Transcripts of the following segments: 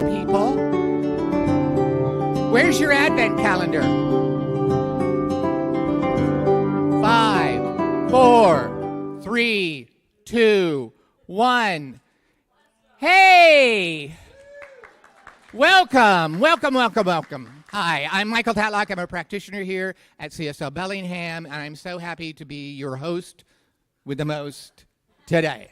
people. Where's your Advent calendar? 5, 4, 3, 2, 1. Hey! Welcome. Hi, I'm Michael Tatlock. I'm a practitioner here at CSL Bellingham, and I'm so happy to be your host with the most today.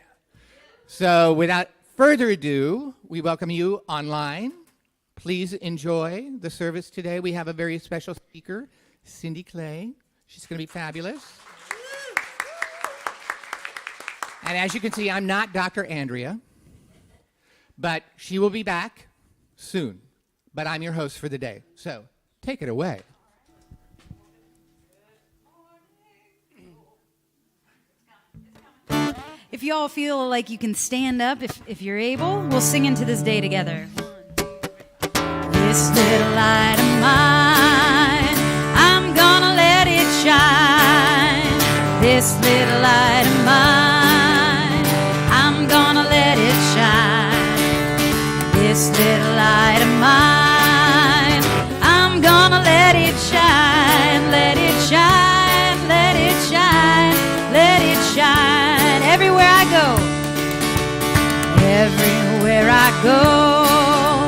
So without further ado, we welcome you online. Please enjoy the service today. We have a very special speaker, Cindy Clay. She's going to be fabulous. And as you can see, I'm not Dr. Andrea, but she will be back soon. But I'm your host for the day. So take it away. If you all feel like you can stand up, if you're able, we'll sing into this day together. This little light of mine, I'm gonna let it shine. This little light of mine, I'm gonna let it shine. This little light of mine, I'm gonna let it shine. Let it shine, let it shine, let it shine. Everywhere I go, everywhere I go,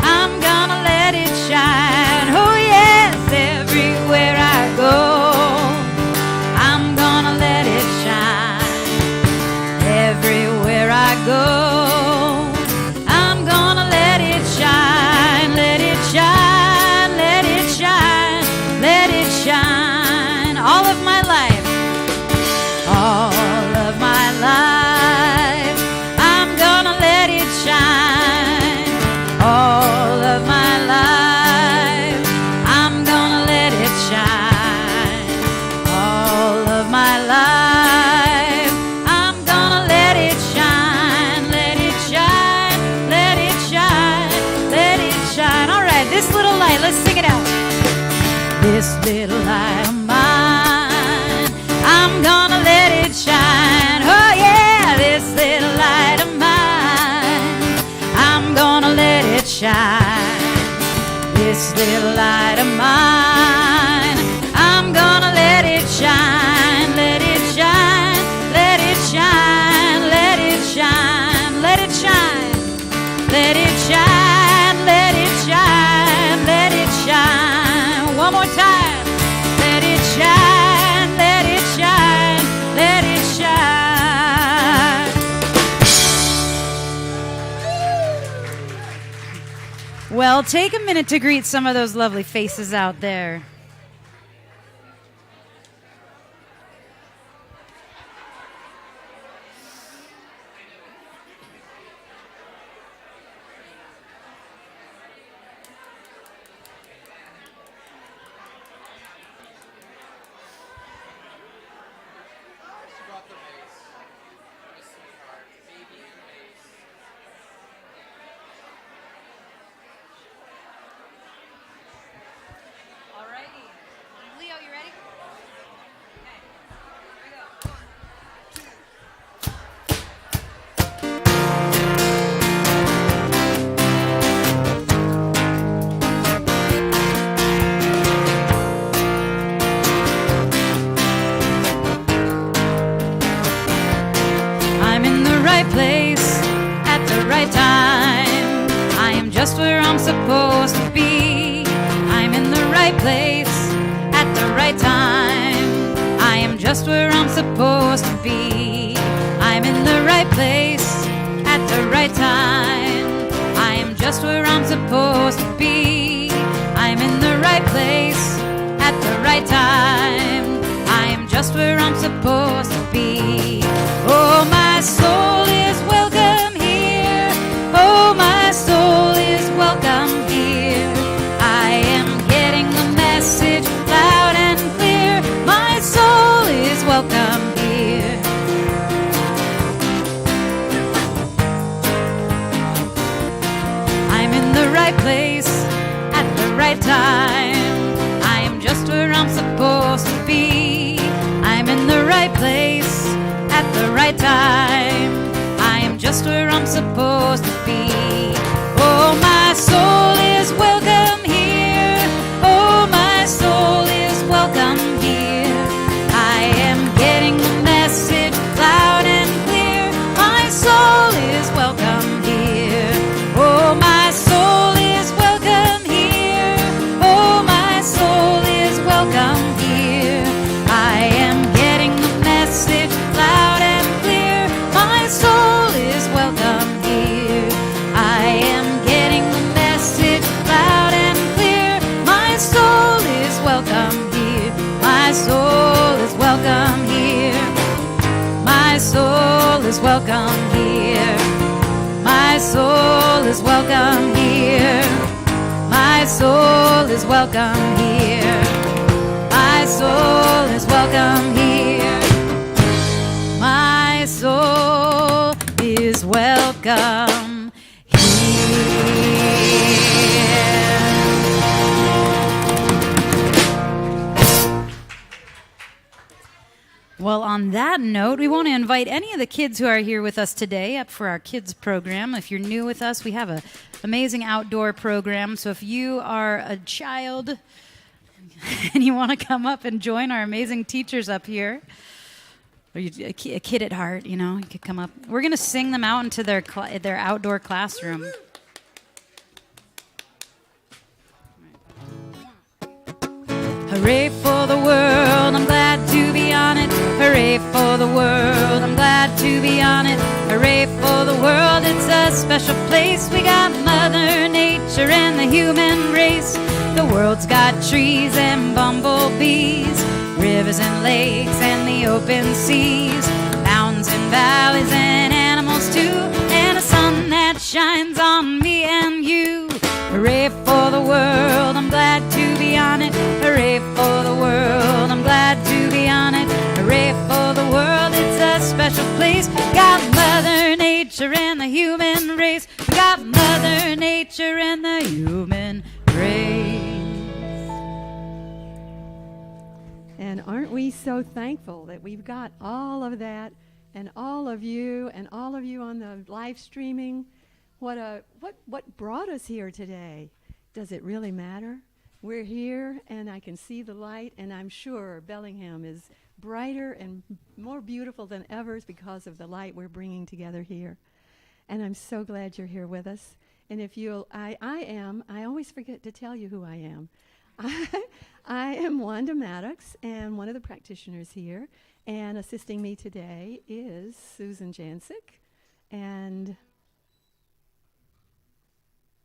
I'm gonna let it shine. Oh yes, everywhere I go, I'm gonna let it shine. Everywhere I go, I'm gonna let it shine. Let it shine, let it shine, let it shine. All of my life, all of my life, I'm gonna let it shine. All of my life, I'm gonna let it shine. All of my life, I'm gonna let it shine. Let it shine, let it shine, let it shine. All right, this little light, let's sing it out. This little light of mine, I'm gonna let it shine. Oh yeah, this little light of mine, I'm gonna let it shine. This little light of mine, I'm gonna let it shine. Let it shine, let it shine, let it shine, let it shine. Let it shine, let it shine, let it shine. One more time. Let it shine, let it shine, let it shine. Well, take a minute to greet some of those lovely faces out there. Place at the right time. I am just where I'm supposed to be. I'm in the right place at the right time. I am just where I'm supposed to be. I'm in the right place at the right time. I am just where I'm supposed to be. I'm in the right place at the right time. I am just where I'm supposed to be. Oh, my soul is welcome here. Oh, my soul is welcome here. I am getting the message loud and clear. My soul is welcome here. I'm in the right place at the right time. I am just where I'm supposed to be. I'm in the right place at the right time. I am just where I'm supposed to be. Oh, my is welcome here. My soul is welcome here. My soul is welcome here. My soul is welcome here. My soul is welcome here. Well, on that note, we want to invite any of the kids who are here with us today up for our kids program. If you're new with us, we have an amazing outdoor program. So if you are a child and you want to come up and join our amazing teachers up here, or you, a kid at heart, you know, you could come up. We're going to sing them out into their outdoor classroom. Hooray for the world, I'm glad to be on it. Hooray for the world, I'm glad to be on it. Hooray for the world, it's a special place. We got Mother Nature and the human race. The world's got trees and bumblebees, rivers and lakes and the open seas, mountains and valleys and animals too, and a sun that shines on me and you. Hooray for the world, I'm glad to be on it. Hooray for the world, I'm glad to be on it. Hooray for the world, it's a special place. We got Mother Nature and the human race. We got Mother Nature and the human race. And aren't we so thankful that we've got all of that, and all of you on the live streaming. What brought us here today? Does it really matter? We're here, and I can see the light, and I'm sure Bellingham is brighter and more beautiful than ever because of the light we're bringing together here. And I'm so glad you're here with us. And if you'll, I always forget to tell you who I am. I am Wanda Maddox, and one of the practitioners here, and assisting me today is Susan Jancic, and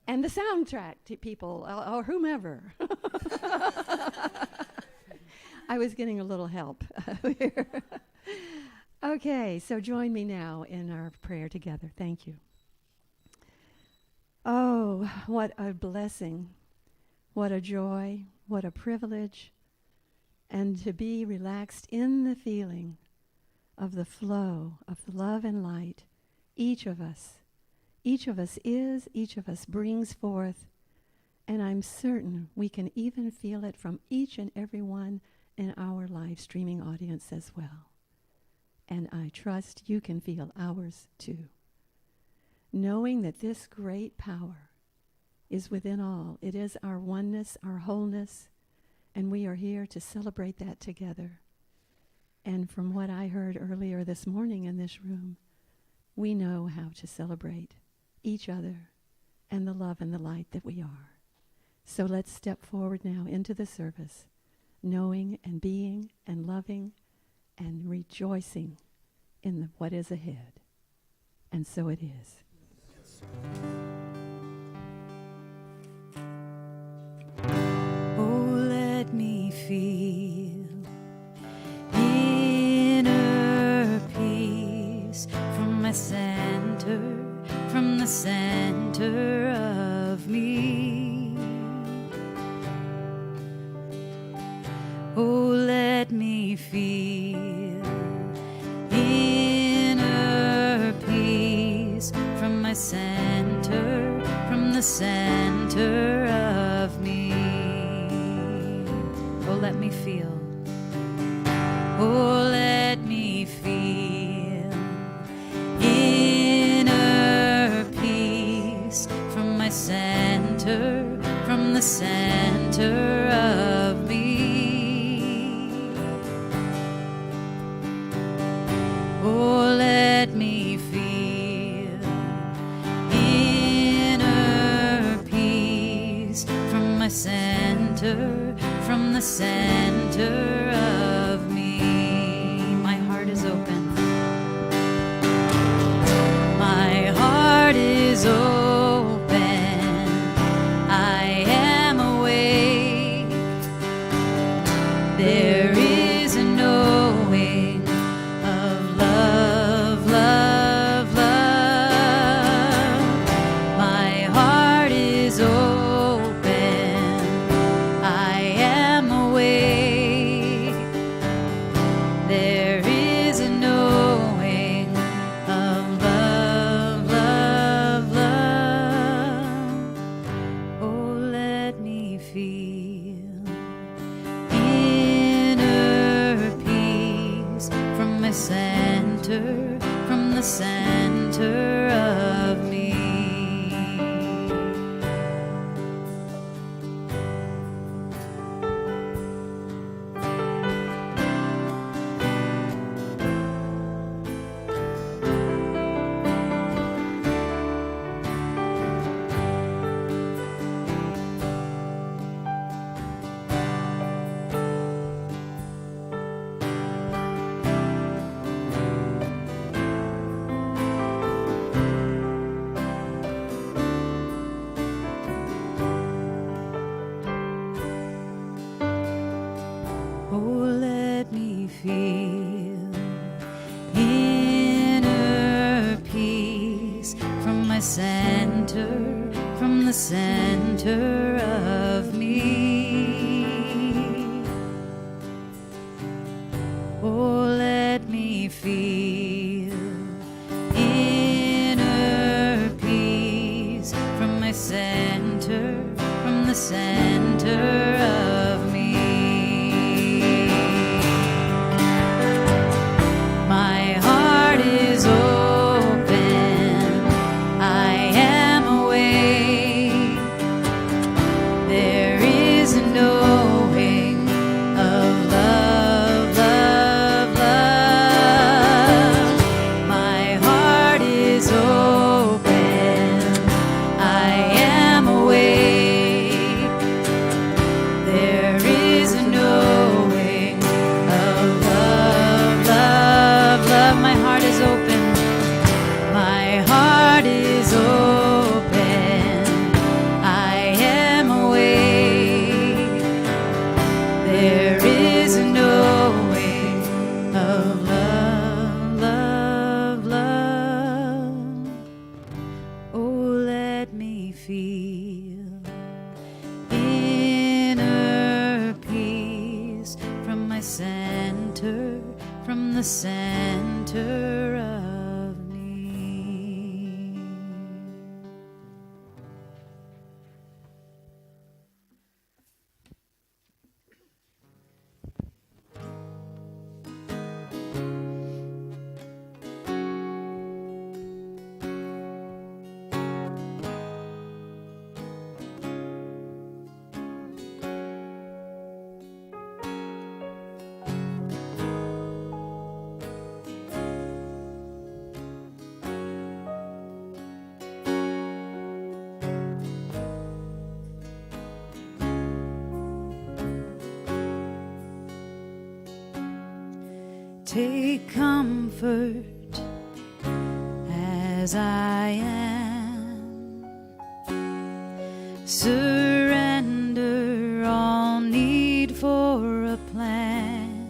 the soundtrack people, or whomever. I was getting a little help here. Okay, so join me now in our prayer together. Thank you. Oh, what a blessing, what a joy, what a privilege, and to be relaxed in the feeling of the flow of the love and light. Each of us is, each of us brings forth, and I'm certain we can even feel it from each and every one in our live streaming audience as well. And I trust you can feel ours too. Knowing that this great power is within all. It is our oneness, our wholeness, and we are here to celebrate that together. And from what I heard earlier this morning in this room, we know how to celebrate each other and the love and the light that we are. So let's step forward now into the service, knowing and being and loving and rejoicing in what is ahead. And so it is. Oh, let me feel inner peace from my center, from the center of me. Oh, let me feel inner peace from my center, from the center of me. Oh, let me feel. Oh, let me feel inner peace from my center, from the center of me. Oh, let me feel inner peace from my center, from the center of me. My heart is open. My heart is open. I am awake. There is a knowing of love, love. center, from the center of me. Oh, let me feel inner peace from my center, from the center of me. Oh, let me feel inner peace from my center, from the center of me. My heart is open, I am awake. There is a knowing of love, love, love. My heart is open, I am awake. There is a knowing of love, love, love. My heart is open, my heart is open, I am awake. There is a knowing of love, love, love. Oh, let me feel inner peace from my center, from the center of me. Take comfort as I am. Surrender all need for a plan.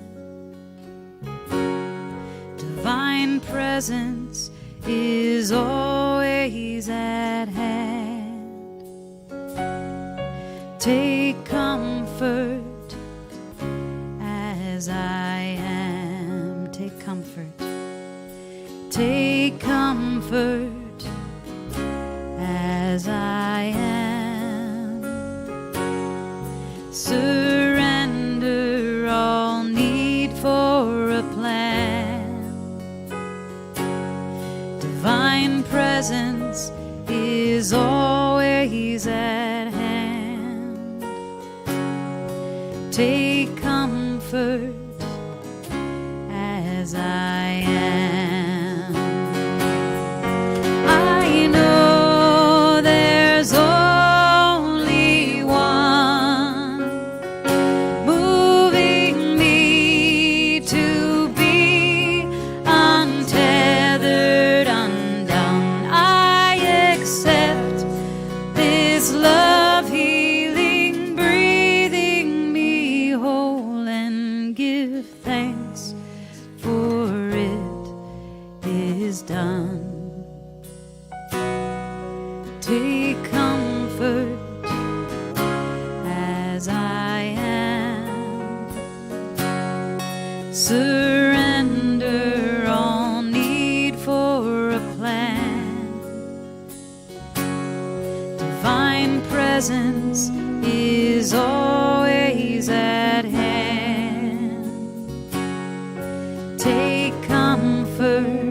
Divine presence is always at hand. Take comfort as I am. Take comfort. Take comfort as I am. Surrender all need for a plan. Divine presence is always at hand. Take comfort as I am. I know there's only one moving me to be untethered, undone. I accept this love healing, breathing me whole, and give thanks for it is done. Take comfort as I am. Surrender all need for a plan. Divine presence is always at hand. Take comfort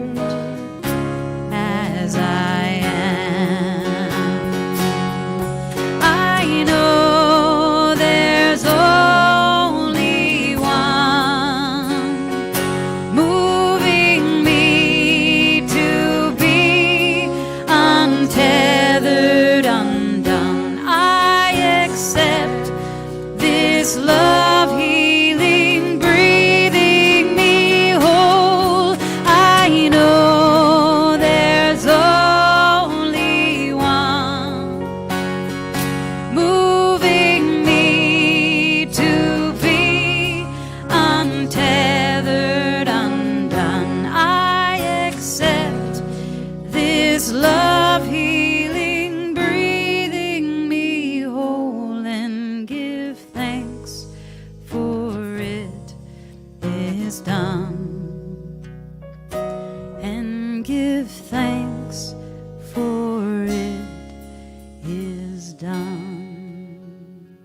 done.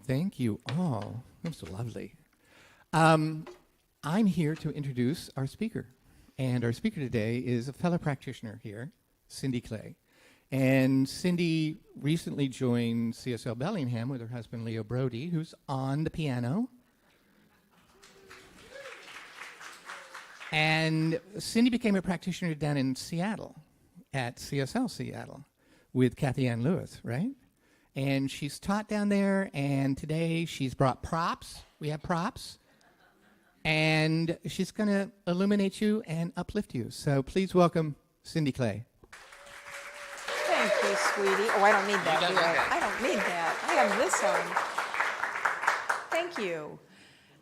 Thank you all. That was lovely. I'm here to introduce our speaker. And our speaker today is a fellow practitioner here, Cindy Clay. And Cindy recently joined CSL Bellingham with her husband, Leo Brody, who's on the piano. And Cindy became a practitioner down in Seattle, at CSL Seattle, with Kathy Ann Lewis, right? And she's taught down there, and today she's brought props. We have props. And she's going to illuminate you and uplift you. So please welcome Cindy Clay. Thank you, sweetie. Oh, I don't need that, do I? I don't need that. I have this on. Thank you.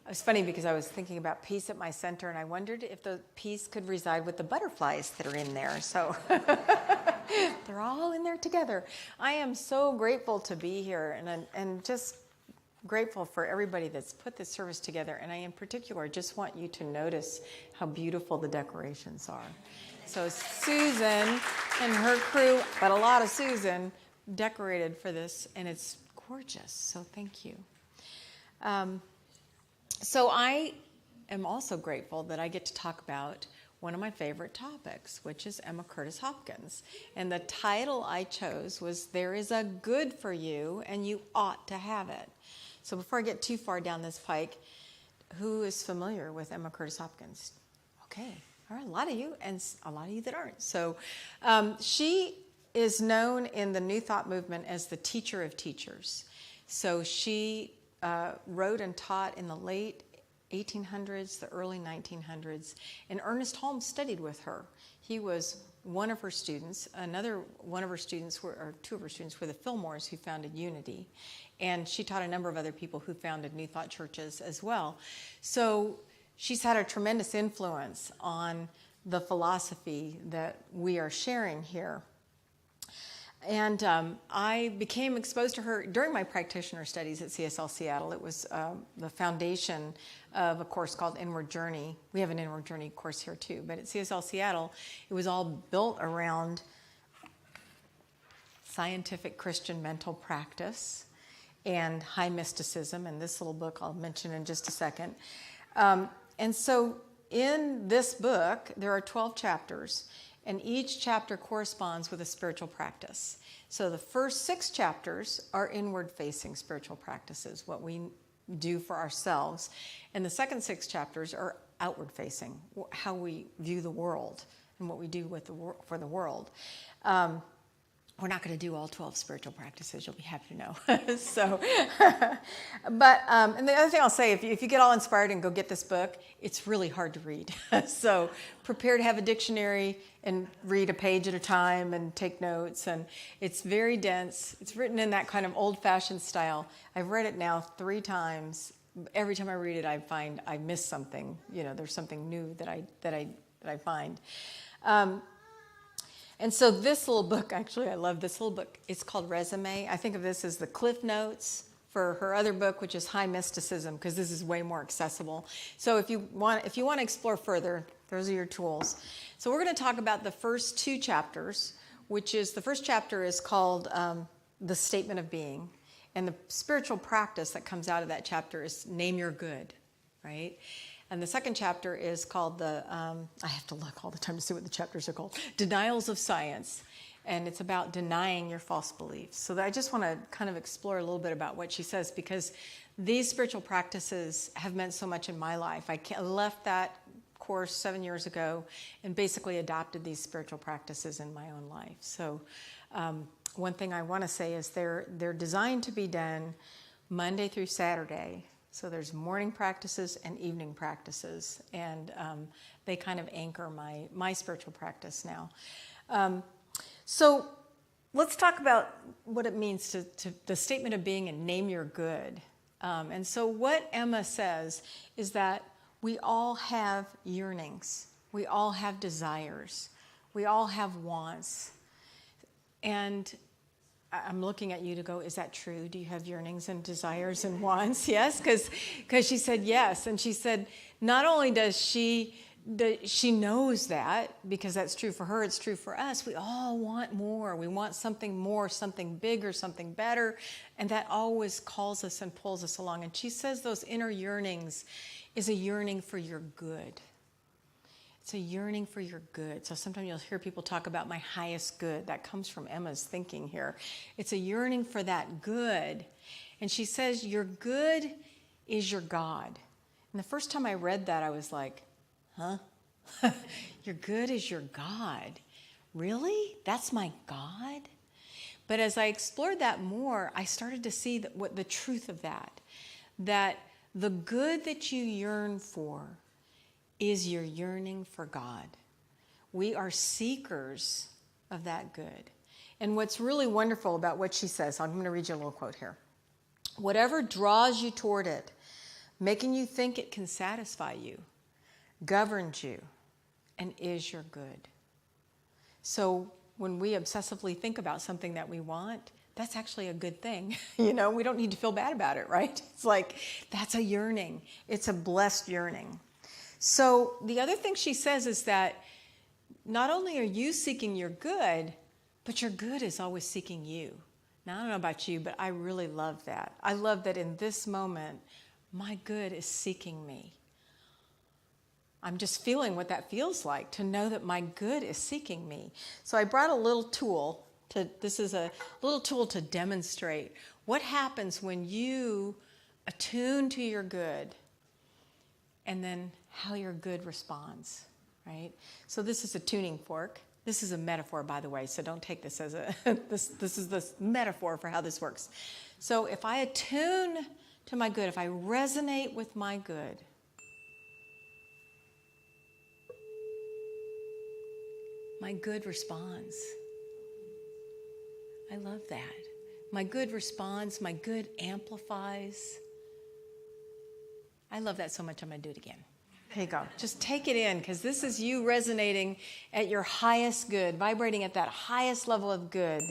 It's funny because I was thinking about peace at my center, and I wondered if the peace could reside with the butterflies that are in there. So they're all in there together. I am so grateful to be here, and just grateful for everybody that's put this service together. And I, in particular, just want you to notice how beautiful the decorations are. So Susan and her crew, but a lot of Susan, decorated for this, and it's gorgeous. So thank you. So I am also grateful that I get to talk about one of my favorite topics, which is Emma Curtis Hopkins. And the title I chose was There is a Good for You, and You Ought to Have It. So before I get too far down this pike, who is familiar with Emma Curtis Hopkins? Okay, all right, a lot of you, and a lot of you that aren't. So she is known in the New Thought movement as the teacher of teachers. So she wrote and taught in the late 1800s, the early 1900s, and Ernest Holmes studied with her. He was one of her students. Another one of her students, or two of her students, were the Fillmores, who founded Unity. And she taught a number of other people who founded New Thought churches as well. So she's had a tremendous influence on the philosophy that we are sharing here. And I became exposed to her during my practitioner studies at CSL Seattle. It was the foundation of a course called Inward Journey. We have an Inward Journey course here too, but at CSL Seattle, it was all built around scientific Christian mental practice and high mysticism, and this little book I'll mention in just a second. And so in this book, there are 12 chapters, and each chapter corresponds with a spiritual practice. So the first 6 chapters are inward-facing spiritual practices, what we do for ourselves. And the second 6 chapters are outward-facing, how we view the world and what we do with for the world. We're not going to do all 12 spiritual practices, you'll be happy to know. So, but, and the other thing I'll say, if you get all inspired and go get this book, it's really hard to read. So prepare to have a dictionary and read a page at a time and take notes. And it's very dense. It's written in that kind of old-fashioned style. I've read it now 3 times. Every time I read it, I find I miss something. You know, there's something new that I find. And so this little book, actually, I love this little book. It's called Resume. I think of this as the Cliff Notes for her other book, which is High Mysticism, because this is way more accessible. So if you want to explore further, those are your tools. So we're going to talk about the first 2 chapters, which is, the first chapter is called The Statement of Being. And the spiritual practice that comes out of that chapter is Name Your Good, right? And the second chapter is called I have to look all the time to see what the chapters are called, Denials of Science. And it's about denying your false beliefs. So I just want to kind of explore a little bit about what she says, because these spiritual practices have meant so much in my life. I left that course 7 years ago and basically adopted these spiritual practices in my own life. So one thing I want to say is they're designed to be done Monday through Saturday. So there's morning practices and evening practices, and they kind of anchor my spiritual practice now. So let's talk about what it means to the statement of being and name your good. And so what Emma says is that we all have yearnings. We all have desires. We all have wants. And I'm looking at you to go, is that true? Do you have yearnings and desires and wants? Yes, because she said yes. And she said not only does she she knows that because that's true for her, it's true for us. We all want more. We want something more, something bigger, something better. And that always calls us and pulls us along. And she says those inner yearnings is a yearning for your good. It's a yearning for your good. So sometimes you'll hear people talk about my highest good. That comes from Emma's thinking here. It's a yearning for that good. And she says your good is your God. And the first time I read that, I was like, huh? Your good is your God. Really? That's my God? But as I explored that more, I started to see what the truth of that the good that you yearn for is your yearning for God. We are seekers of that good. And what's really wonderful about what she says, I'm going to read you a little quote here. Whatever draws you toward it, making you think it can satisfy you, governs you, and is your good. So when we obsessively think about something that we want, that's actually a good thing. We don't need to feel bad about it, right? It's like, that's a yearning. It's a blessed yearning. So the other thing she says is that not only are you seeking your good, but your good is always seeking you. Now, I don't know about you, but I really love that. I love that in this moment, my good is seeking me. I'm just feeling what that feels like, to know that my good is seeking me. So I brought a little tool. This is a little tool to demonstrate what happens when you attune to your good and then how your good responds, right? So this is a tuning fork. This is a metaphor, by the way, so don't take this as this is the metaphor for how this works. So if I attune to my good, if I resonate with my good, my good responds. I love that. My good responds, my good amplifies. I love that so much, I'm going to do it again. Here you go. Just take it in, because this is you resonating at your highest good, vibrating at that highest level of good.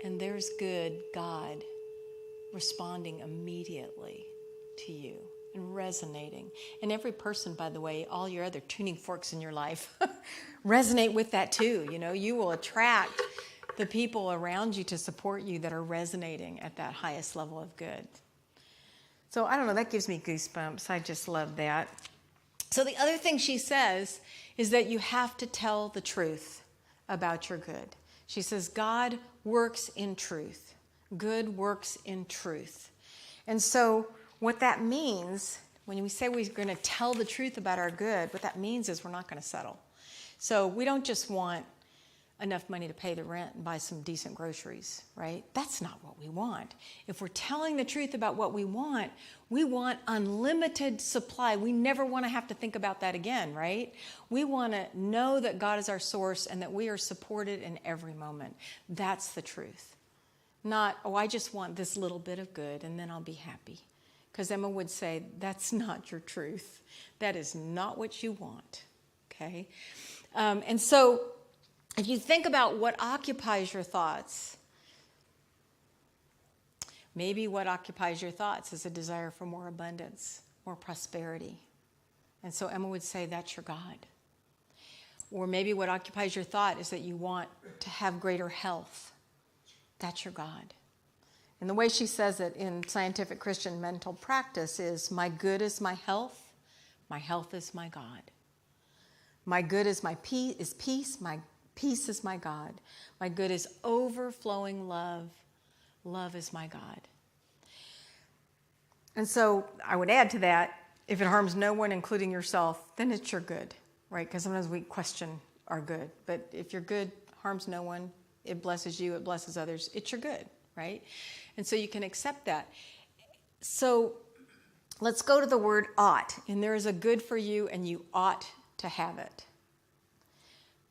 And there's good, God, responding immediately to you and resonating. And every person, by the way, all your other tuning forks in your life resonate with that too. You will attract the people around you to support you that are resonating at that highest level of good. So I don't know, that gives me goosebumps. I just love that. So the other thing she says is that you have to tell the truth about your good. She says, God works in truth. Good works in truth. And so what that means, when we say we're going to tell the truth about our good, what that means is we're not going to settle. So we don't just want enough money to pay the rent and buy some decent groceries, right? That's not what we want. If we're telling the truth about what we want unlimited supply. We never want to have to think about that again, right? We want to know that God is our source and that we are supported in every moment. That's the truth. Not, I just want this little bit of good and then I'll be happy. Because Emma would say, that's not your truth. That is not what you want, okay? And so if you think about what occupies your thoughts, maybe what occupies your thoughts is a desire for more abundance, more prosperity. And so Emma would say, that's your God. Or maybe what occupies your thought is that you want to have greater health. That's your God. And the way she says it in scientific Christian mental practice is, my good is my health is my God. My good is my peace, my peace is my God. My good is overflowing love. Love is my God. And so I would add to that, if it harms no one, including yourself, then it's your good, right? Because sometimes we question our good. But if your good harms no one, it blesses you, it blesses others, it's your good, right? And so you can accept that. So let's go to the word ought. And there is a good for you, and you ought to have it.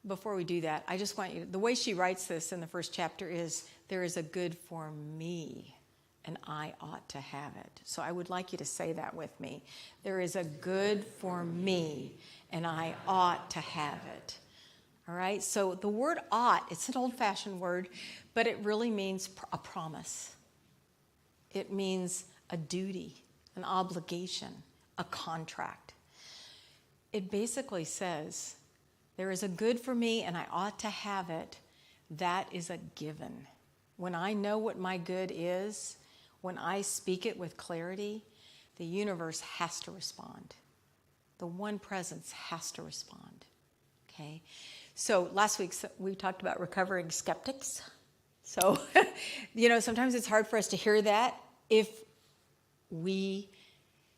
Before we do that, I just want you, the way she writes this in the first chapter is, there is a good for me, and I ought to have it. So I would like you to say that with me. There is a good for me, and I ought to have it. All right? So the word ought, it's an old-fashioned word, but it really means a promise. It means a duty, an obligation, a contract. It basically says, there is a good for me and I ought to have it. That is a given. When I know what my good is, when I speak it with clarity, the universe has to respond. The one presence has to respond. Okay? So last week we talked about recovering skeptics. So, sometimes it's hard for us to hear that if we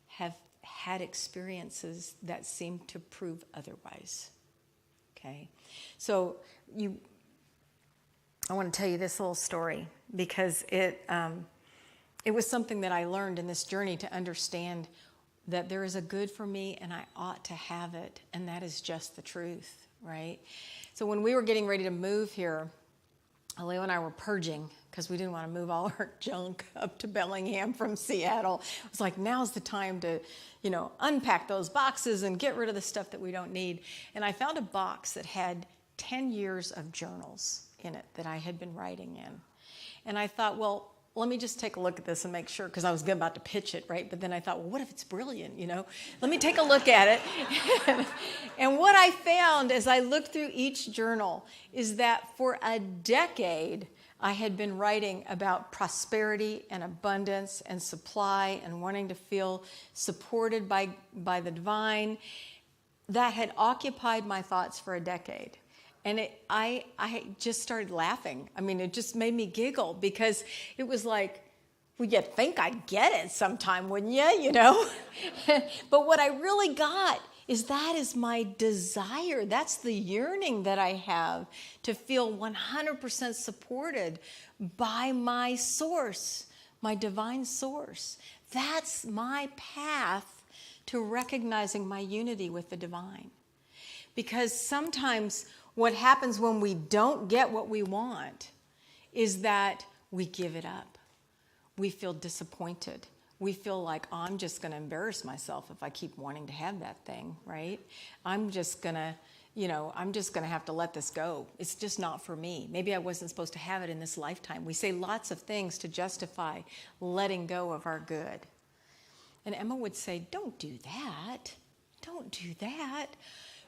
have had experiences that seem to prove otherwise. Okay? So I want to tell you this little story because it was something that I learned in this journey to understand that there is a good for me and I ought to have it, and that is just the truth, right? So when we were getting ready to move here, Leo and I were purging because we didn't want to move all our junk up to Bellingham from Seattle. It was like, now's the time to, unpack those boxes and get rid of the stuff that we don't need. And I found a box that had 10 years of journals in it that I had been writing in. And I thought, well, let me just take a look at this and make sure, because I was about to pitch it, right? But then I thought, well, what if it's brilliant, Let me take a look at it. And what I found as I looked through each journal is that for a decade, I had been writing about prosperity and abundance and supply and wanting to feel supported by the divine. That had occupied my thoughts for a decade. And I just started laughing. I mean, it just made me giggle because it was like, well, you'd think I'd get it sometime, wouldn't you? But what I really got is that is my desire. That's the yearning that I have to feel 100% supported by my source, my divine source. That's my path to recognizing my unity with the divine. Because sometimes what happens when we don't get what we want is that we give it up. We feel disappointed. We feel like, I'm just going to embarrass myself if I keep wanting to have that thing, right? I'm just going to have to let this go. It's just not for me. Maybe I wasn't supposed to have it in this lifetime. We say lots of things to justify letting go of our good. And Emma would say, don't do that. Don't do that.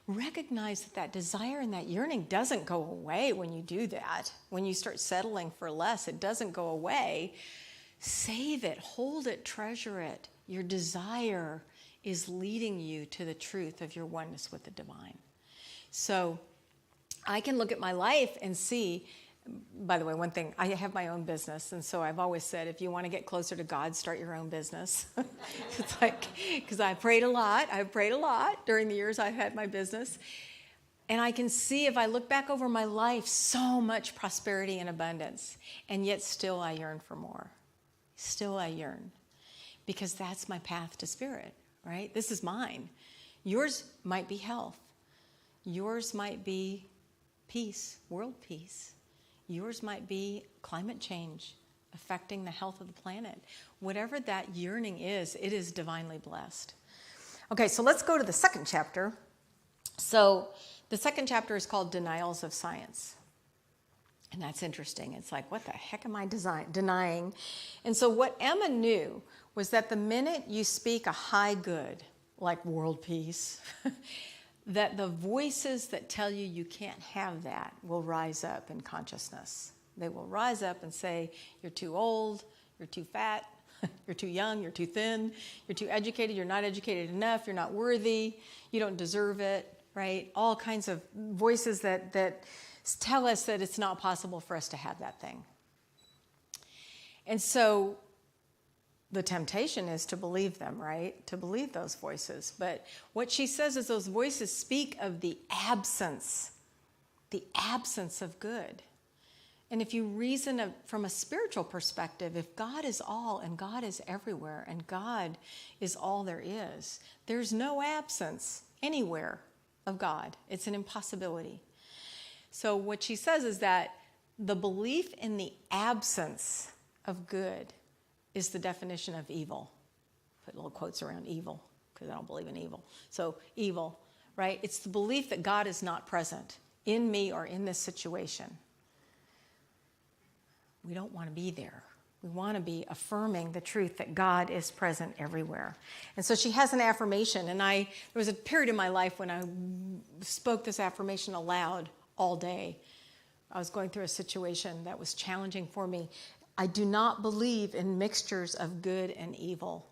Recognize that desire and that yearning doesn't go away when you do that. When you start settling for less, it doesn't go away. Save it, hold it, treasure it. Your desire is leading you to the truth of your oneness with the divine. So I can look at my life and see, by the way, one thing, I have my own business. And so I've always said, if you want to get closer to God, start your own business. It's like, because I've prayed a lot during the years I've had my business. And I can see, if I look back over my life, so much prosperity and abundance. And yet still I yearn for more. Still I yearn. Because that's my path to spirit, right? This is mine. Yours might be health. Yours might be peace, world peace. Yours might be climate change affecting the health of the planet. Whatever that yearning is, it is divinely blessed. Okay, so let's go to the second chapter. So the second chapter is called Denials of Science. And that's interesting. It's like, what the heck am I denying? And so what Emma knew was that the minute you speak a high good, like world peace, that the voices that tell you you can't have that will rise up in consciousness. They will rise up and say, you're too old, you're too fat, you're too young, you're too thin, you're too educated, you're not educated enough, you're not worthy, you don't deserve it, right? All kinds of voices that tell us that it's not possible for us to have that thing. And so the temptation is to believe them, right? To believe those voices. But what she says is those voices speak of the absence of good. And if you reason from a spiritual perspective, if God is all and God is everywhere and God is all there is, there's no absence anywhere of God. It's an impossibility. So what she says is that the belief in the absence of good is the definition of evil. Put little quotes around evil because I don't believe in evil. So evil, right? It's the belief that God is not present in me or in this situation. We don't want to be there. We want to be affirming the truth that God is present everywhere. And so she has an affirmation, and there was a period in my life when I spoke this affirmation aloud all day. I was going through a situation that was challenging for me. I do not believe in mixtures of good and evil.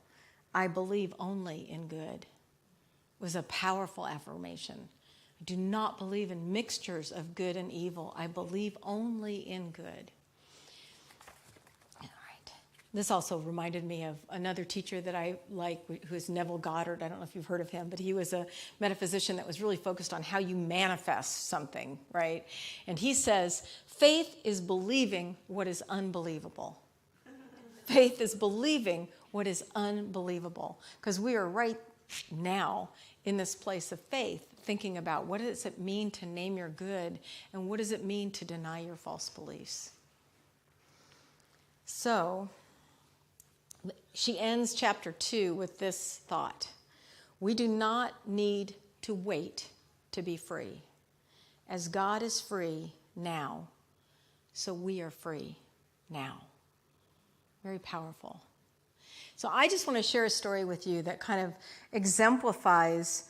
I believe only in good. It was a powerful affirmation. I do not believe in mixtures of good and evil. I believe only in good. This also reminded me of another teacher that I like, who is Neville Goddard. I don't know if you've heard of him, but he was a metaphysician that was really focused on how you manifest something, right? And he says, faith is believing what is unbelievable. Faith is believing what is unbelievable. Because we are right now in this place of faith, thinking about what does it mean to name your good, and what does it mean to deny your false beliefs. So she ends chapter 2 with this thought: we do not need to wait to be free. As God is free now, so we are free now. Very powerful. So I just want to share a story with you that kind of exemplifies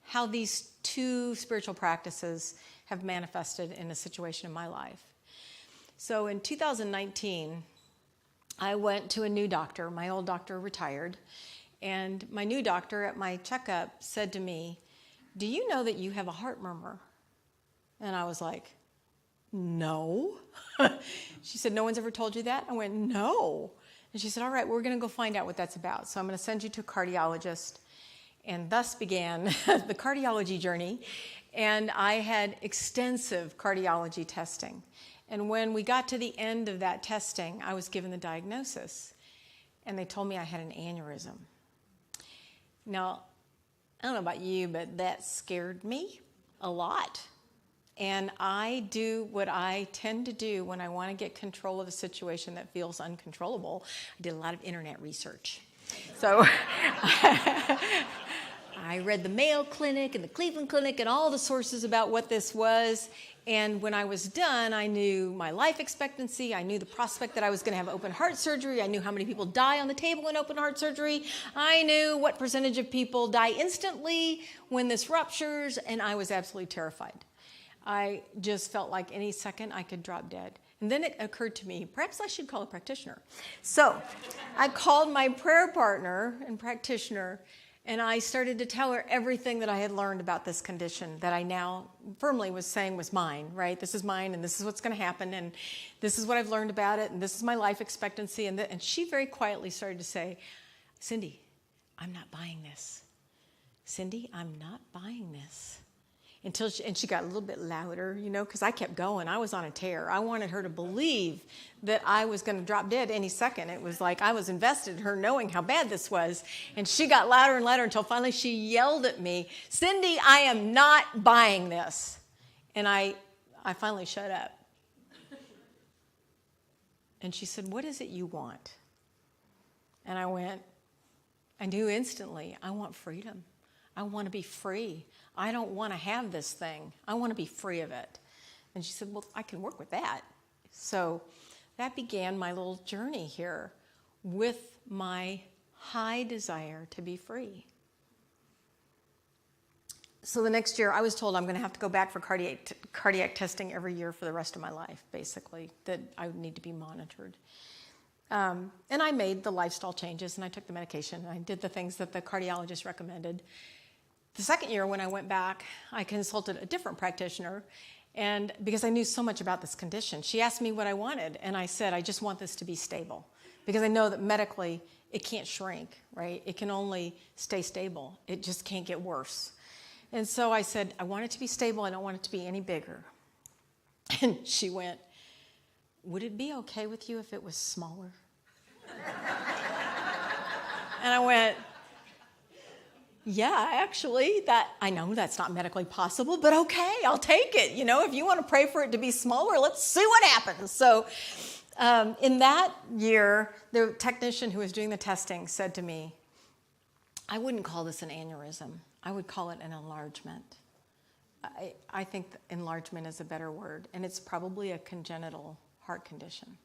how these two spiritual practices have manifested in a situation in my life. So in 2019, I went to a new doctor. My old doctor retired. And my new doctor at my checkup said to me, "Do you know that you have a heart murmur?" And I was like, "No." She said, "No one's ever told you that?" I went, "No." And she said, "All right, we're going to go find out what that's about. So I'm going to send you to a cardiologist." And thus began the cardiology journey. And I had extensive cardiology testing. And when we got to the end of that testing, I was given the diagnosis. And they told me I had an aneurysm. Now, I don't know about you, but that scared me a lot. And I do what I tend to do when I want to get control of a situation that feels uncontrollable. I did a lot of internet research. So I read the Mayo Clinic and the Cleveland Clinic and all the sources about what this was. And when I was done, I knew my life expectancy. I knew the prospect that I was going to have open heart surgery. I knew how many people die on the table in open heart surgery. I knew what percentage of people die instantly when this ruptures, and I was absolutely terrified. I just felt like any second I could drop dead. And then it occurred to me, perhaps I should call a practitioner. So I called my prayer partner and practitioner, and I started to tell her everything that I had learned about this condition that I now firmly was saying was mine, right? This is mine, and this is what's going to happen, and this is what I've learned about it, and this is my life expectancy. And she very quietly started to say, "Cindy, I'm not buying this. Cindy, I'm not buying this." And she got a little bit louder, because I kept going. I was on a tear. I wanted her to believe that I was going to drop dead any second. It was like I was invested in her knowing how bad this was. And she got louder and louder until finally she yelled at me, "Cindy, I am not buying this." And I finally shut up. And she said, "What is it you want?" And I knew instantly, I want freedom. I want to be free. I don't want to have this thing. I want to be free of it. And she said, "Well, I can work with that." So that began my little journey here with my high desire to be free. So the next year, I was told I'm going to have to go back for cardiac testing every year for the rest of my life, basically, that I would need to be monitored. And I made the lifestyle changes, and I took the medication, and I did the things that the cardiologist recommended. The second year, when I went back, I consulted a different practitioner, and because I knew so much about this condition, she asked me what I wanted, and I said, "I just want this to be stable," because I know that medically it can't shrink, right? It can only stay stable. It just can't get worse. And so I said, "I want it to be stable. I don't want it to be any bigger." And she went, "Would it be okay with you if it was smaller?" And I went, "Yeah, actually, I know that's not medically possible, but okay, I'll take it. If you want to pray for it to be smaller, let's see what happens." So in that year, the technician who was doing the testing said to me, "I wouldn't call this an aneurysm. I would call it an enlargement." I think enlargement is a better word, and it's probably a congenital heart condition.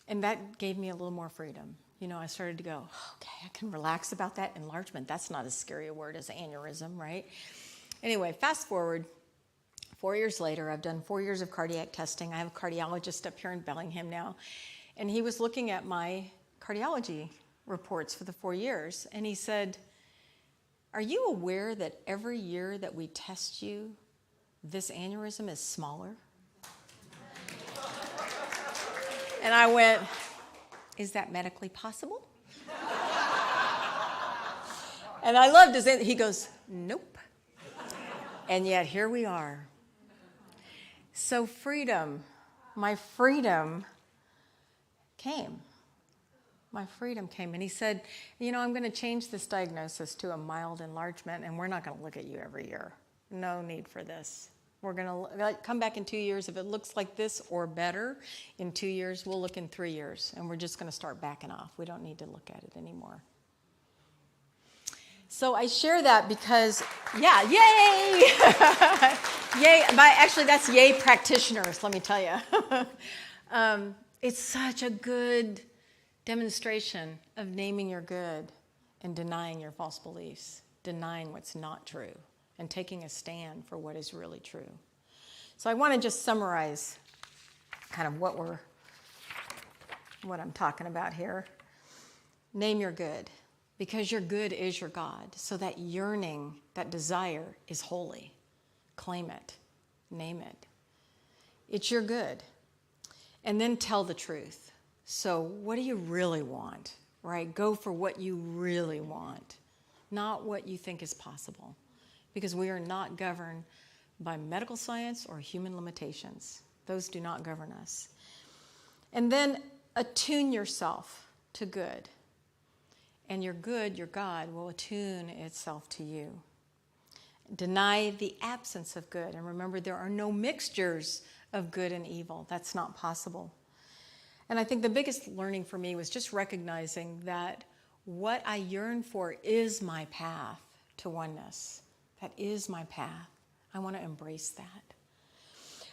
And that gave me a little more freedom. You know, I started to go, okay, I can relax about that. Enlargement, that's not as scary a word as aneurysm, right? Anyway, fast forward, 4 years later, I've done 4 years of cardiac testing. I have a cardiologist up here in Bellingham now. And he was looking at my cardiology reports for the 4 years. And he said, are you aware that every year that we test you, this aneurysm is smaller? And I went, is that medically possible? And I loved his, he goes, nope. And yet here we are. So freedom, my freedom came. My freedom came. And he said, you know, I'm going to change this diagnosis to a mild enlargement, and we're not going to look at you every year. No need for this. We're going to come back in 2 years. If it looks like this or better in 2 years, we'll look in 3 years, and we're just going to start backing off. We don't need to look at it anymore. So I share that because, yeah, yay! Yay. Actually, that's yay practitioners, let me tell you. It's such a good demonstration of naming your good and denying your false beliefs, denying what's not true, and taking a stand for what is really true. So I want to just summarize kind of what I'm talking about here. Name your good, because your good is your God. So that yearning, that desire is holy. Claim it. Name it. It's your good. And then tell the truth. So what do you really want, right? Go for what you really want, not what you think is possible. Because we are not governed by medical science or human limitations. Those do not govern us. And then attune yourself to good. And your good, your God, will attune itself to you. Deny the absence of good. And remember, there are no mixtures of good and evil. That's not possible. And I think the biggest learning for me was just recognizing that what I yearn for is my path to oneness. That is my path. I want to embrace that.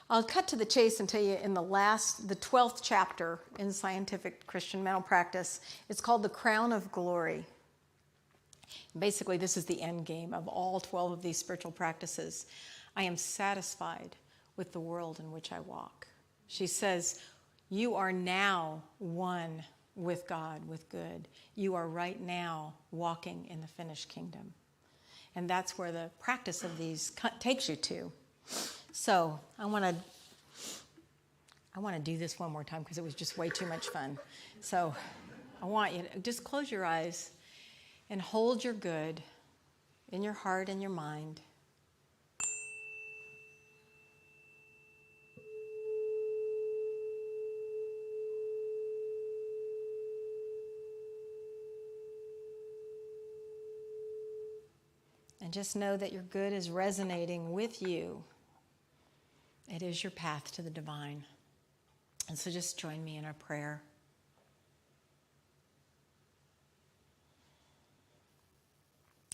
I'll cut to the chase and tell you in the 12th chapter in Scientific Christian Mental Practice, it's called The Crown of Glory. Basically, this is the end game of all 12 of these spiritual practices. I am satisfied with the world in which I walk. She says, you are now one with God, with good. You are right now walking in the finished kingdom. And that's where the practice of these takes you to. So I want to do this one more time because it was just way too much fun. So I want you to just close your eyes and hold your good in your heart and your mind. And just know that your good is resonating with you. It is your path to the divine. And so just join me in our prayer.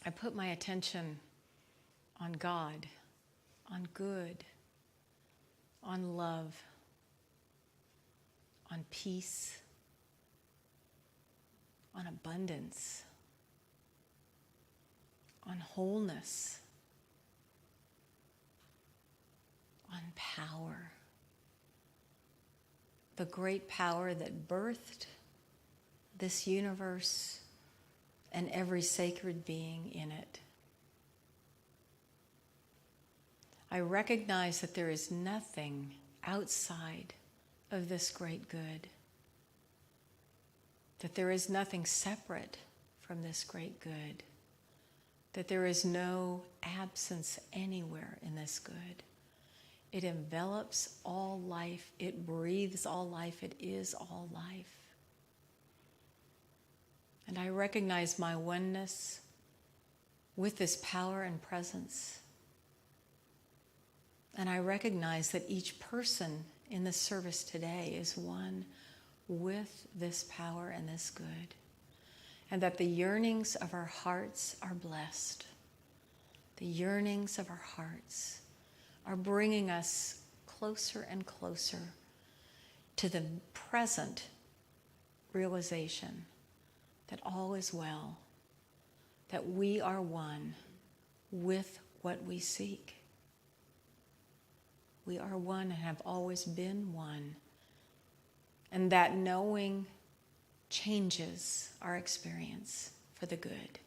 I put my attention on God, on good, on love, on peace, on abundance, on wholeness, on power. The great power that birthed this universe and every sacred being in it. I recognize that there is nothing outside of this great good, that there is nothing separate from this great good, that there is no absence anywhere in this good. It envelops all life, it breathes all life, it is all life. And I recognize my oneness with this power and presence. And I recognize that each person in this service today is one with this power and this good. And that the yearnings of our hearts are blessed. The yearnings of our hearts are bringing us closer and closer to the present realization that all is well, that we are one with what we seek. We are one and have always been one. And that knowing changes our experience for the good.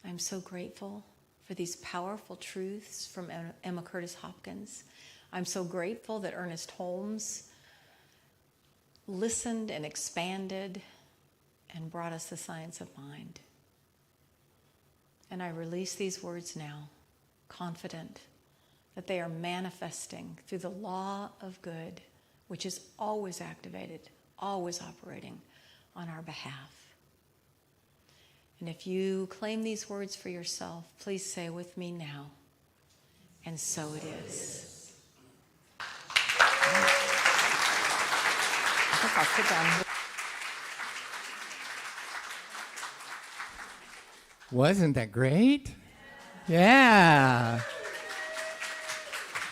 I'm so grateful for these powerful truths from Emma Curtis Hopkins. I'm so grateful that Ernest Holmes listened and expanded and brought us the science of mind. And I release these words now, confident that they are manifesting through the law of good, which is always activated, always operating on our behalf. And if you claim these words for yourself, please say with me now, and so it is. I think I'll sit down. Wasn't that great? Yeah.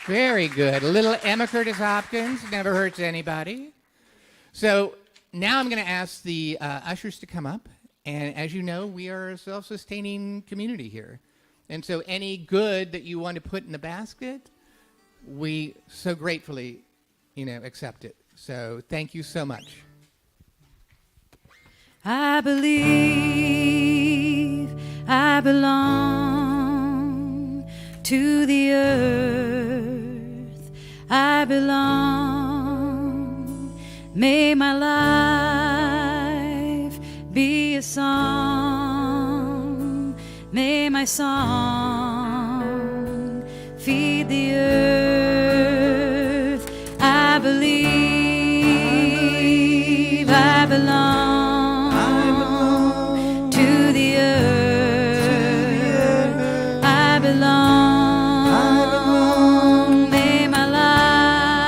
Very good. A little Emma Curtis Hopkins never hurts anybody. So now I'm going to ask the ushers to come up. And as you know, we are a self-sustaining community here. And so any good that you want to put in the basket, we so gratefully, accept it. So thank you so much. I believe I belong to the earth. I belong. May my life be a song. May my song feed the earth. I believe I belong to the earth. I belong. May my life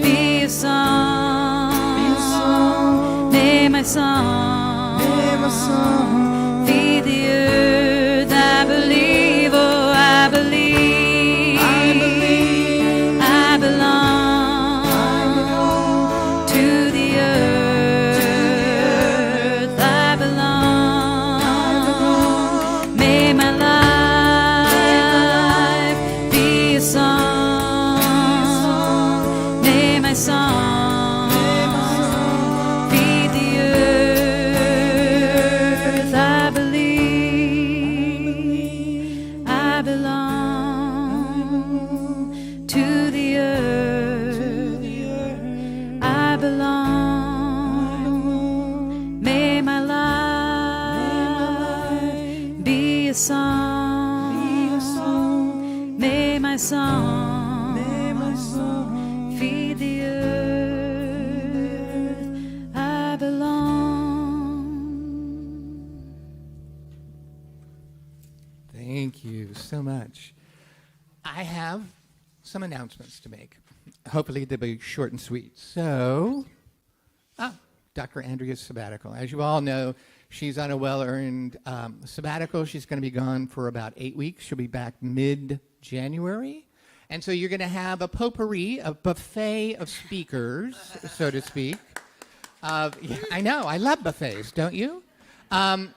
be a song. May my song feed the earth. I believe, oh, I believe. I belong to the earth. I belong. May my life be a song. May my song feed the earth. I believe I belong to the earth. I belong. May my life be a song. May my song feed the earth. I belong. Thank you so much. I have some announcements to make. Hopefully they'll be short and sweet. So, Dr. Andrea's sabbatical. As you all know, she's on a well-earned sabbatical. She's going to be gone for about 8 weeks. She'll be back mid-January. And so you're going to have a potpourri, a buffet of speakers, so to speak. Yeah, I know, I love buffets, don't you? And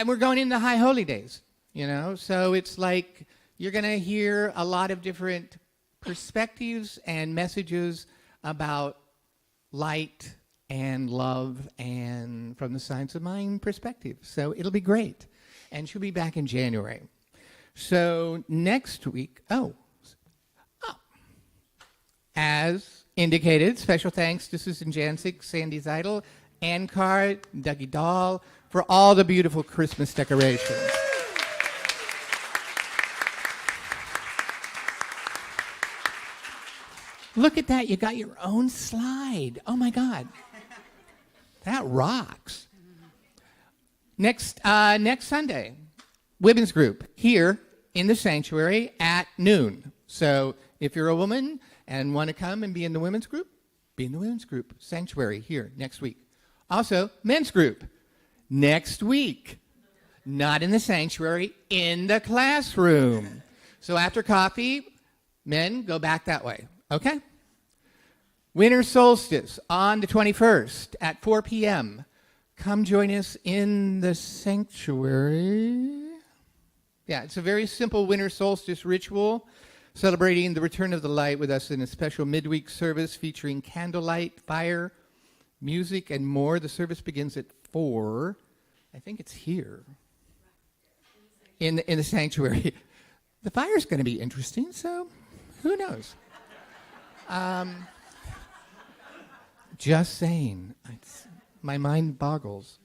we're going into High Holy Days, so it's like you're going to hear a lot of different perspectives and messages about light and love and from the science of mind perspective. So it'll be great. And she'll be back in January. So next week, as indicated, special thanks to Susan Jancic, Sandy Zeidel, Ann Carr, Dougie Dahl for all the beautiful Christmas decorations. Look at that, you got your own slide. Oh my God. That rocks. Next Sunday, women's group here in the sanctuary at noon. So if you're a woman and want to come and be in the women's group, be in the women's group. Sanctuary here next week. Also, men's group next week. Not in the sanctuary, in the classroom. So after coffee, men, go back that way. Okay? Winter solstice on the 21st at 4 p.m. Come join us in the sanctuary. Yeah, it's a very simple winter solstice ritual celebrating the return of the light with us in a special midweek service featuring candlelight, fire, music, and more. The service begins at 4. I think it's here in the sanctuary. The fire's going to be interesting, so who knows? Just saying. My mind boggles.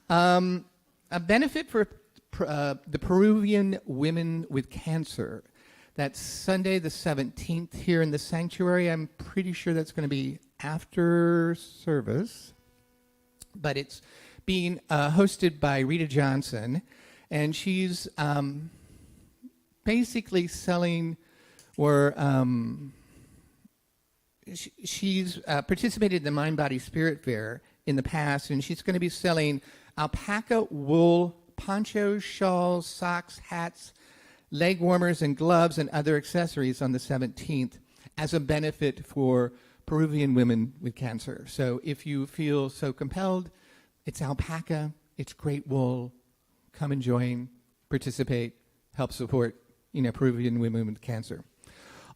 A benefit for the Peruvian women with cancer. That's Sunday the 17th here in the sanctuary. I'm pretty sure that's going to be after service. But it's being hosted by Rita Johnson. And she's basically selling or she's participated in the Mind, Body, Spirit Fair in the past, and she's going to be selling alpaca wool ponchos, shawls, socks, hats, leg warmers, and gloves, and other accessories on the 17th as a benefit for Peruvian women with cancer. So if you feel so compelled, it's alpaca, it's great wool. Come and join, participate, help support, Peruvian women with cancer.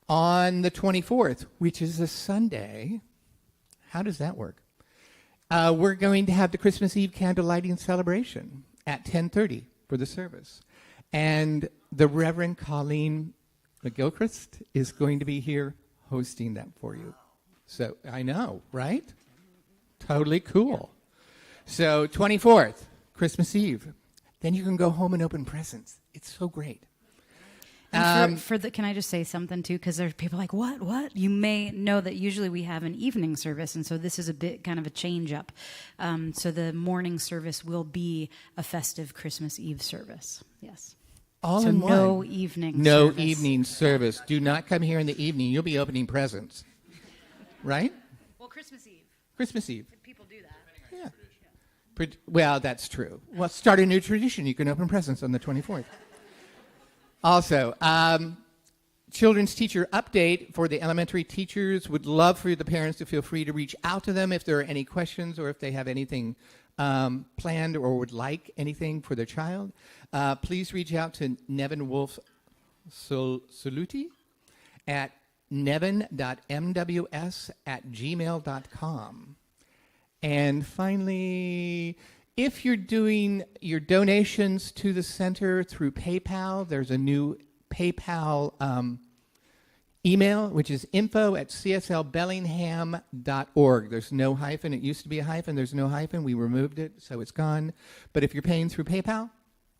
On the 24th, which is a Sunday, how does that work? We're going to have the Christmas Eve candle lighting celebration at 10:30 for the service. And the Reverend Colleen McGilchrist is going to be here hosting that for you. So I know, right? Totally cool. So 24th, Christmas Eve. Then you can go home and open presents. It's so great. And can I just say something too? Because there's people like, what? You may know that usually we have an evening service, and so this is a bit kind of a change up. So the morning service will be a festive Christmas Eve service. Yes. All in one. No evening service. No evening service. Do not come here in the evening. You'll be opening presents. Right? Well, Christmas Eve. Christmas Eve. People do that. Yeah. Well, that's true. Well, start a new tradition. You can open presents on the 24th. Also, children's teacher update for the elementary teachers. Would love for the parents to feel free to reach out to them if there are any questions or if they have anything planned or would like anything for their child. Please reach out to Nevin Wolf Soluti at nevin.mws@gmail.com. And finally, if you're doing your donations to the center through PayPal, there's a new PayPal email, which is info@cslbellingham.org. There's no hyphen. It used to be a hyphen. There's no hyphen. We removed it, so it's gone. But if you're paying through PayPal,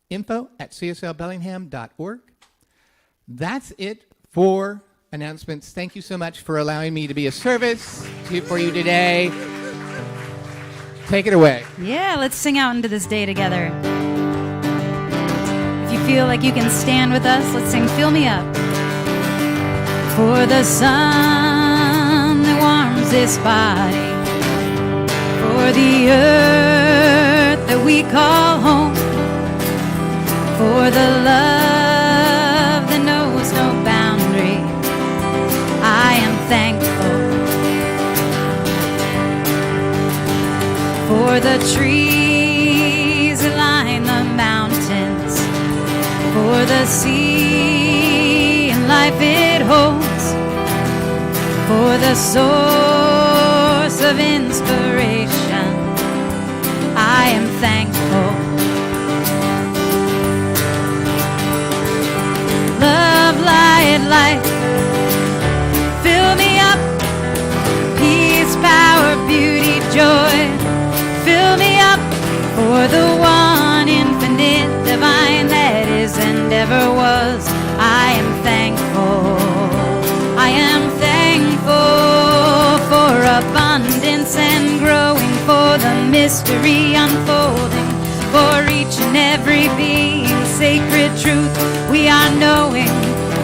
info@cslbellingham.org. That's it for announcements. Thank you so much for allowing me to be a service for you today. Take it away. Yeah, let's sing out into this day together. If you feel like you can stand with us, let's sing Fill Me Up. For the sun that warms this body, for the earth that we call home, for the love that knows no boundary, I am thankful. For the trees that line the mountains, for the sea and life it holds, for the source of inspiration, I am thankful. Love, light, life, fill me up. Peace, power, beauty, joy, fill me up. For the one infinite divine that is and ever was, I am thankful. I am thankful for abundance and growing, for the mystery unfolding, for each and every being, sacred truth we are knowing,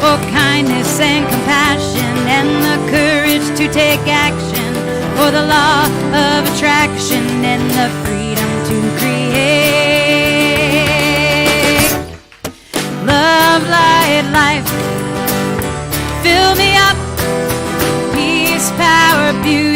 for kindness and compassion and the courage to take action, for the law of attraction and the freedom to create. Love, light, life, fill me up. Peace, power, beauty,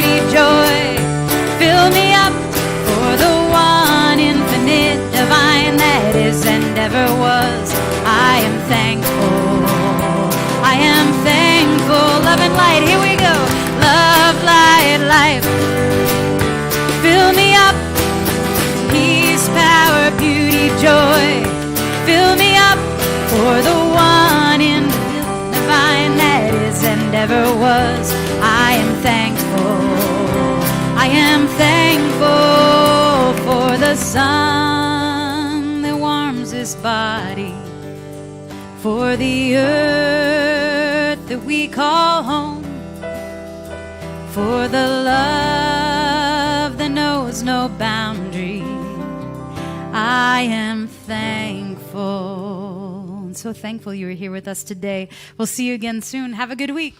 fill me up for the one in divine that is and ever was. I am thankful for the sun that warms this body, for the earth that we call home, for the love that knows no boundary. I am thankful. I'm so thankful you were here with us today. We'll see you again soon. Have a good week.